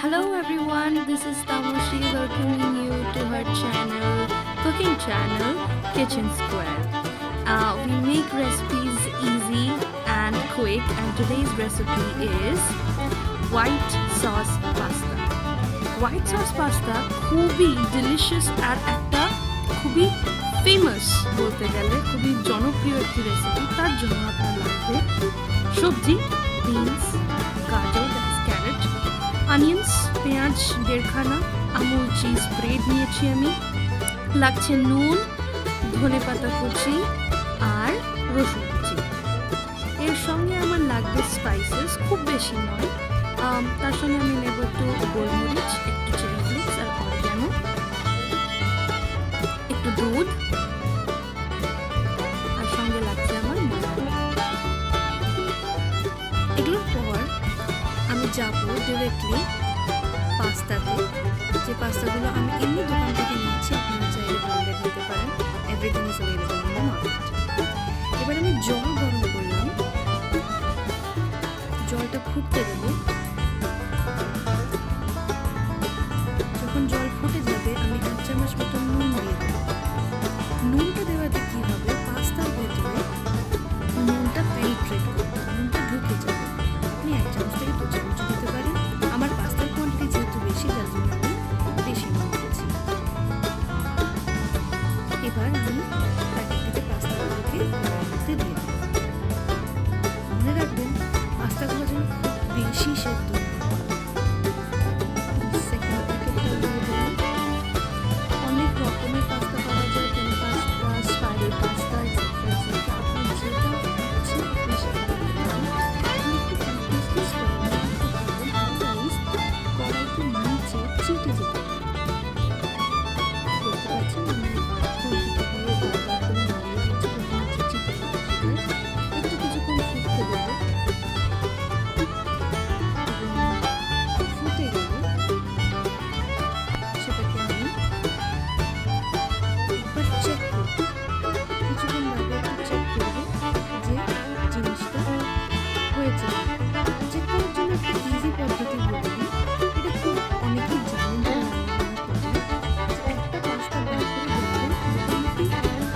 Hello everyone, this is Tamoshi welcoming you to her channel, cooking channel, Kitchen Square. We make recipes easy and quick, and today's recipe is white sauce pasta. White sauce pasta খুবই delicious আর একটা খুবই famous বলতে গেলে খুবই জনপ্রিয় একটি recipe. তার জন্য আপনার লাগবে সবজি, বিনস, গাজর, ক্যারেট, অনিয়ন্স, পেঁয়াজ দেড়খানা, আমুল চিজ ব্রেড নিয়েছি আমি, লাগছে নুন, ধনেপাতা কুচি আর রসুন কুচি। এর সঙ্গে আমার লাগবে স্পাইসেস, খুব বেশি নয়। তার সঙ্গে আমি নেব একটু গোলমরিচ, একটু চিলি ফ্লেক্স আর অরিগ্যানো, একটু দুধ, আর সঙ্গে লাগছে আমার মশলা। এগুলোর পর আমি যাবো ডিরেক্টলি পাস্তাতে। যে পাস্তাগুলো আমি এমনি দোকান থেকে নিচ্ছি, আপনারা চাইলে ব্র্যান্ডেড নিতে পারেন, everything is available in the market. এবার আমি জল গরম করলাম, জলটা ফুটতে দেবো। যখন জল ফুটে যাবে আমি 1 চামচ মতো নুন দিয়ে দেবো। নুনটা দেওয়াতে কী হবে, পাস্তার ভেতরে নুনটা পেনিট্রেট করবে, নুনটা ঢুকে যাবে। আপনি 1 চামচ থেকে 2 চামচ দিতে পারেন। আমার পাস্তার কোয়ান্টিটি যেহেতু বেশি, যার জন্য আমি বেশি নুন দিয়েছি। এবার আমি প্যাকেট থেকে পাস্তাগুলোকে মধ্যে দিয়ে দেবো। মনে রাখবেন পাস্তাগুলো যেন খুব বেশি সেদ্ধ। সেকেন্ড প্যাকেটটা দিয়ে দিলাম। অনেক রকমের পাস্তা পাওয়া যায়, penne pasta, spiral pasta, etcetera. আপনার যেটা ইচ্ছে আপনি সেটা দিতে পারেন। আপনি একটু কনফিউজলি কড়াইতে নিচে চিটে যেতে পারে। দেখতে পাচ্ছেন আমি খুন্তিতে দিয়ে বারবার করে নাড়িয়ে দিচ্ছি, যাতে নিচে চিটে যেতে পারে। একটু কিছুক্ষণ ফুটতে দেবো, এবং ফুটে গেলে সেটাকে আমি একবার চেক করবো। কিছুক্ষণ বাদে একটু চেক করবো যে জিনিসটা হয়েছে। চেক করার জন্য একটা ইজি পদ্ধতি বলে দিই, এটা খুব অনেকেই জানেন না, যে একটা পাস্তা বার করে দেখবেন মোটামুটি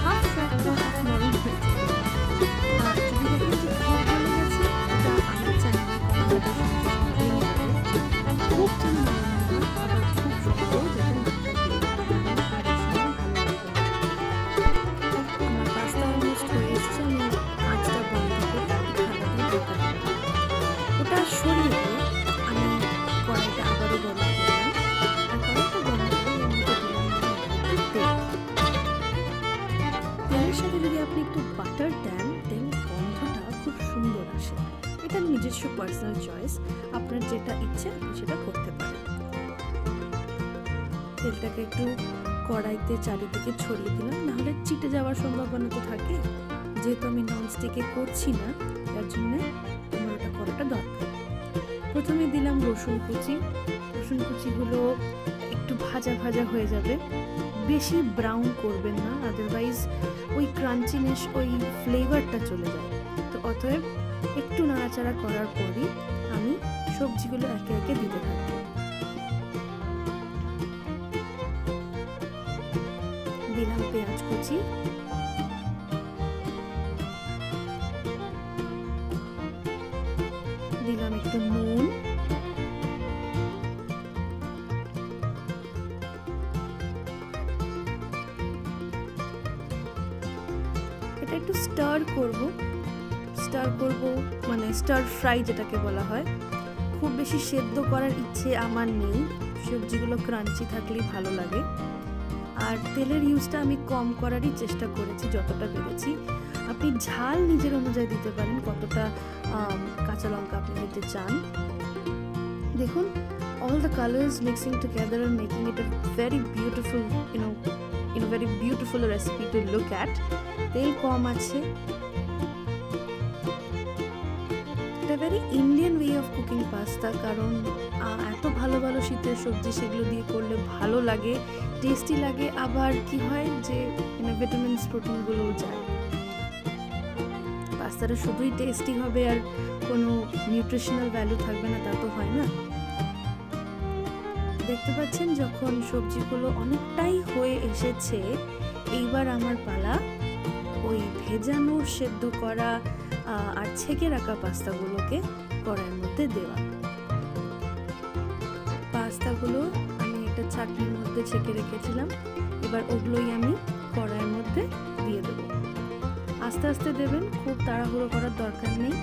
হাফ শক্ত হাফ নরম হয়ে যাবে। আর যদি দেখেন যে খুব ভালো গেছে, এটা আমার চ্যানেলে কমেন্টের সঙ্গে দিয়ে দেবে। খুব যেন নরম না হয়, আবার খুব শক্ত যাতে না থাকে, আর এর সঙ্গে ভালো লাগবে না। আমার পাস্তা অলমোস্ট হয়ে এসেছে, আমি আঁচটা বন্ধ করে ঢাকা দিয়ে ঢেকে দেবো। ওটা সরিয়ে দিয়ে আমি কড়াইটা আবারও গরম করলাম, আর কড়াইটা গরম করে এর মধ্যে দিলাম একটু তেল। তেলের সাথে যদি আপনি একটু বাটার দেন, দেন গন্ধটা খুব সুন্দর আসে। এটা নিজস্ব পার্সোনাল চয়েস, আপনার যেটা ইচ্ছে আপনি সেটা করতে পারেন। তেলটাকে একটু কড়াইতে চারিদিকে ছড়িয়ে দিলাম, নাহলে চিটে যাওয়ার সম্ভাবনা তো থাকে। যেহেতু আমি ননস্টিকে করছি না, তার জন্য আমার ওটা করাটা দরকার। প্রথমে দিলাম রসুন কুচি। রসুন কুচিগুলো একটু ভাজা ভাজা হয়ে যাবে, বেশি ব্রাউন করবেন না, আদারওয়াইজ ওই ক্রাঞ্চিনেস, ওই ফ্লেভারটা চলে যায়। তো অতএব একটু নাড়াচাড়া করার পরই আমি সবজিগুলো একে একে দিতে থাকবো। দিলাম পেঁয়াজ কুচি, দিলাম একটু নুন, এটা একটু স্টার করব মানে স্টার ফ্রাই যেটাকে বলা হয়। খুব বেশি সেদ্ধ করার ইচ্ছে আমার নেই, সবজিগুলো ক্রাঞ্চি থাকলেই ভালো লাগে। আর তেলের ইউজটা আমি কম করারই চেষ্টা করেছি যতটা পেরেছি। আপনি ঝাল নিজের অনুযায়ী দিতে পারেন, কতটা কাঁচা লঙ্কা আপনি দিতে চান। দেখুন, all the colors mixing together and making it a very beautiful, very beautiful recipe to look at. তেল কম আছে। এটা very Indian way of cooking pasta, কারণ এত ভালো ভালো শীতের সবজি সেগুলো দিয়ে করলে ভালো লাগে, টেস্টি লাগে। আবার কি হয় যে ভিটামিনস, প্রোটিনগুলোও যায়। পাস্তাটা শুধুই টেস্টি হবে আর কোনো নিউট্রিশনাল ভ্যালু থাকবে না, তা তো হয় না। দেখতে পাচ্ছেন যখন সবজিগুলো অনেকটাই হয়ে এসেছে, এইবার আমার পালা ওই ভেজানো সেদ্ধ করা আর ছেঁকে রাখা পাস্তাগুলোকে কড়াইয়ের মধ্যে দেওয়া। পাস্তাগুলো আমি একটা ছাঁকনির মধ্যে ছেঁকে রেখেছিলাম, এবার ওগুলোই আমি কড়াইয়ের মধ্যে দিয়ে দেব। আস্তে আস্তে দেবেন, খুব তাড়াহুড়ো করার দরকার নেই।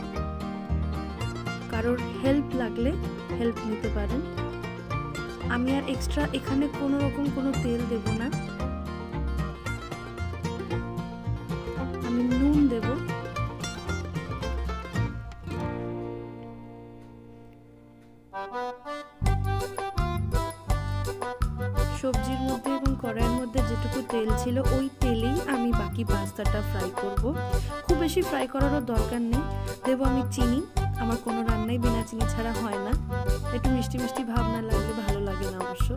কারোর হেল্প লাগলে হেল্প নিতে পারেন। আমি আর এক্সট্রা এখানে কোনো রকম কোনো তেল দেব না, আমি নুন দেব। সবজির মধ্যে এবং কড়াইয়ের মধ্যে যেটুকু তেল ছিল ওই তেলেই আমি বাকি পাস্তাটা ফ্রাই করব। খুব বেশি ফ্রাই করারও দরকার নেই। দেবো আমি চিনি, আমার কোনো রান্নাই বিনা চিনি ছাড়া হয় না। একটু মিষ্টি মিষ্টি ভাব না লাগলে ভালো লাগে না অবশ্য।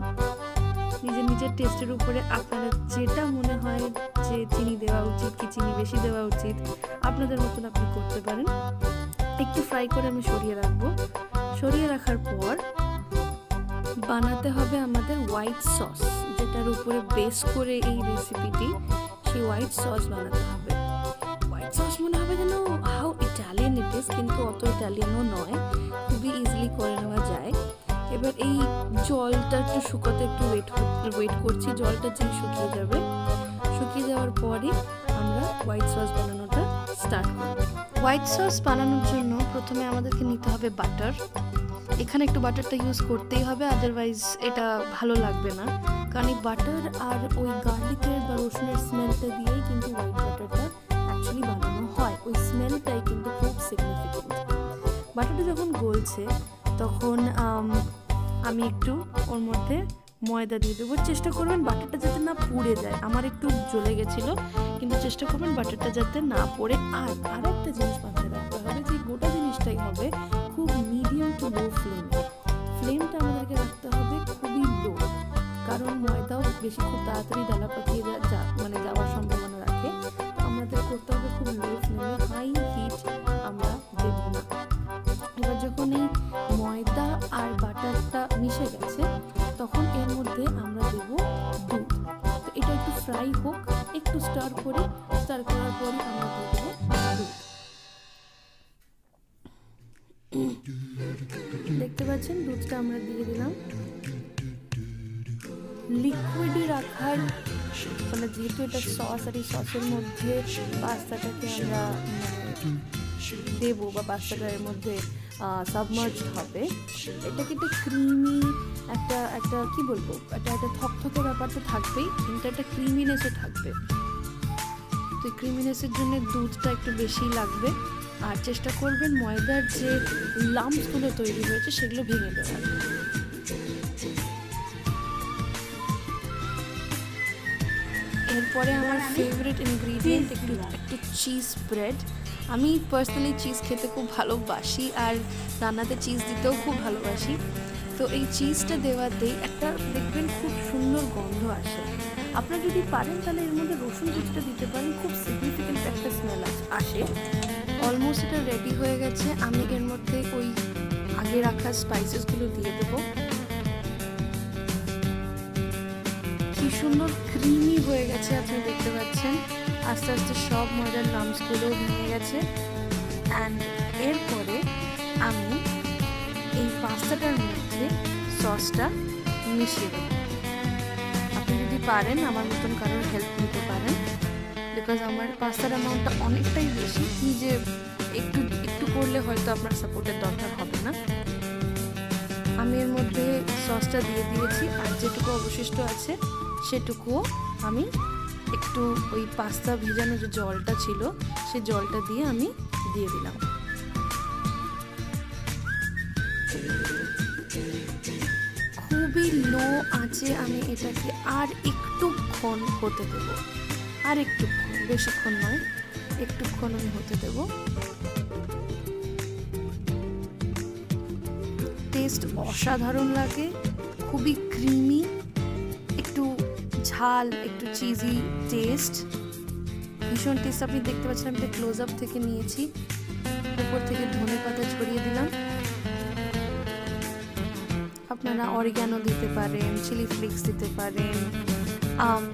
নিজের নিজের টেস্টের উপরে আপনারা যেটা মনে হয় যে চিনি দেওয়া উচিত কি চিনি বেশি দেওয়া উচিত, আপনাদের মতন আপনি করতে পারেন। একটু ফ্রাই করে আমি সরিয়ে রাখবো। সরিয়ে রাখার পর বানাতে হবে আমাদের হোয়াইট সস, যেটার উপরে বেস করে এই রেসিপিটি, সেই হোয়াইট সস বানাতে হবে। হোয়াইট সস মনে হবে যেন হাউ ইটালিয়ান ইট ইজ, কিন্তু অত ইটালিয়ানও নয়, খুবই ইজিলি করে নেওয়া যায়। এবার এই জলটা একটু শুকাতে একটু ওয়েট করছি। জলটা যে শুকিয়ে যাবে, শুকিয়ে যাওয়ার পরে আমরা হোয়াইট সস বানানোটা স্টার্ট করব। হোয়াইট সস বানানোর জন্য প্রথমে আমাদেরকে নিতে হবে বাটার। এখানে একটু বাটারটা ইউজ করতেই হবে, আদারওয়াইজ এটা ভালো লাগবে না। কারণ এই বাটার আর ওই গার্লিকের বা রসুনের স্মেলটা দিয়েই কিন্তু হোয়াইট বাটারটা অ্যাকচুয়ালি বানানো হয়। ওই স্মেলটাই কিন্তু খুব সিগনিফিকেন্ট। বাটারটা যখন গলছে তখন আমি একটু ওর মধ্যে ময়দা দিয়ে দেবো। চেষ্টা করবেন বাটারটা যাতে না পুড়ে যায়। আমার একটু জ্বলে গেছিলো, কিন্তু চেষ্টা করবেন বাটারটা যাতে না পড়ে। আর একটা জিনিস মাথায় রাখতে হবে যে গোটা জিনিসটাই হবে খুব মিডিয়াম টু লো ফ্লেমে। ফ্লেমটা আমাদেরকে রাখতে হবে খুবই লো, কারণ ময়দাও বেশি খুব তাড়াতাড়ি ডালা পাকিয়ে মানে যাওয়ার সম্ভাবনা রাখে। আমাদের করতে হবে খুব লো ফ্লেমে, হাই হিট আমরা দেব না। এবার যখন এই ময়দা আর বাটারটা মিশে গেছে তখন এর মধ্যে আমরা দেব দুধ। তো এটা একটু ফ্রাই হোক, একটু স্টার করার পরে আমরা দেব দুধ। দেখতে পাচ্ছেন দুধটা আমরা দিয়ে দিলাম। লিকুইডই রাখার মানে যেহেতু এটা সস, আর এই সসের মধ্যে পাস্তাটাকে আমরা দেবো বা পাস্তাটার মধ্যে সাবমার্জ হবে, এটাকে একটা ক্রিমি একটা কি বলবো, একটা থকথকে ব্যাপার তো থাকবেই, কিন্তু একটা ক্রিমিনেসও থাকবে। তো এই ক্রিমিনেসের জন্য দুধটা একটু বেশি লাগবে। আর চেষ্টা করবেন ময়দার যে লাম্পসগুলো তৈরি হয়েছে সেগুলো ভেঙে দেওয়ার। এরপরে আমার ফেভারিট ইনগ্রিডিয়েন্ট একটু চিজ ব্রেড। আমি পার্সোনালি চিজ খেতে খুব ভালোবাসি আর রান্নাতে চিজ দিতেও খুব ভালোবাসি। তো এই চিজটা দেওয়াতেই একটা দেখবেন খুব সুন্দর গন্ধ আসে। আপনারা যদি পারেন তাহলে এর মধ্যে রসুন কিছুটা দিতে পারেন, খুব সিগনিফিকেন্ট একটা স্মেল আসে। অলমোস্ট এটা রেডি হয়ে গেছে। আমি এর মধ্যে ওই আগে রাখা স্পাইসেসগুলো দিয়ে দেবো। কি সুন্দর ক্রিমি হয়ে গেছে, আপনি দেখতে পাচ্ছেন। আস্তে আস্তে সব ময়দার লাম্পসগুলো ভেঙে গেছে। অ্যান্ড এরপরে আমি এই পাস্তাটার মধ্যে সসটা মিশিয়ে দেবো। আপনি যদি পারেন আমার মতন কারোর হেল্প নিতে পারেন, বিকজ আমার পাস্তার অ্যামাউন্টটা অনেকটাই বেশি। নিজে একটু করলে হয়তো আপনার সাপোর্টের দরকার হবে না। আমি এর মধ্যে সসটা দিয়ে দিয়েছি, আর যেটুকু অবশিষ্ট আছে সেটুকুও আমি একটু ওই পাস্তা ভেজানো যে জলটা ছিল সেই জলটা দিয়ে আমি দিয়ে দিলাম। খুবই লো আঁচে আমি এটাকে আর একটুক্ষণ হতে দেব, আর একটুক্ষণ, বেশিক্ষণ নয়, একটুক্ষণ আমি হতে দেব। টেস্ট অসাধারণ লাগে, খুবই ক্রিমি, একটু ঝাল, একটু চিজি টেস্ট, ভীষণ টেস্ট। আপনি দেখতে পাচ্ছেন আমি ক্লোজ আপ থেকে নিয়েছি, উপর থেকে ধনেপাতা ছড়িয়ে দিলাম। আপনারা অরিগানো দিতে পারেন, চিলি ফ্লেক্স দিতে পারেন,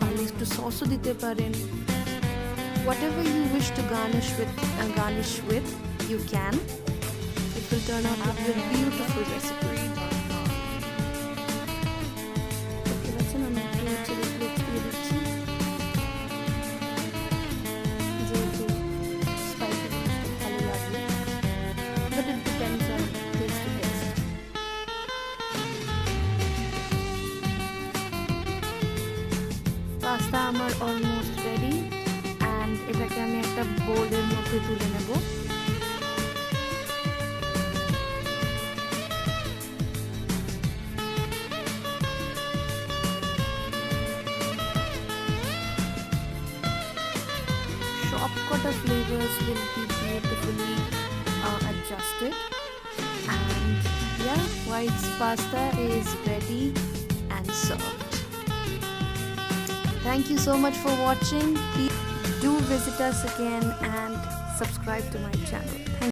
পারলে একটু সসও দিতে পারেন। Whatever you wish to garnish with, you can. It will turn out to be a beautiful recipe. দেখতে পাচ্ছেন আমি একটু চিলি ফ্লেক্স দিয়ে দিচ্ছি, যেহেতু স্পাইসি জিনিসটা ভালো লাগে, but it depends on taste to taste. Pasta আমার অলমোস্ট রেডি, অ্যান্ড এটাকে আমি একটা বোলের মধ্যে তুলে নেব। সবকটা flavors will be beautifully adjusted, and yeah, white pasta is ready and served. Thank you so much for watching. Please do visit us again and subscribe to my channel. Thank you.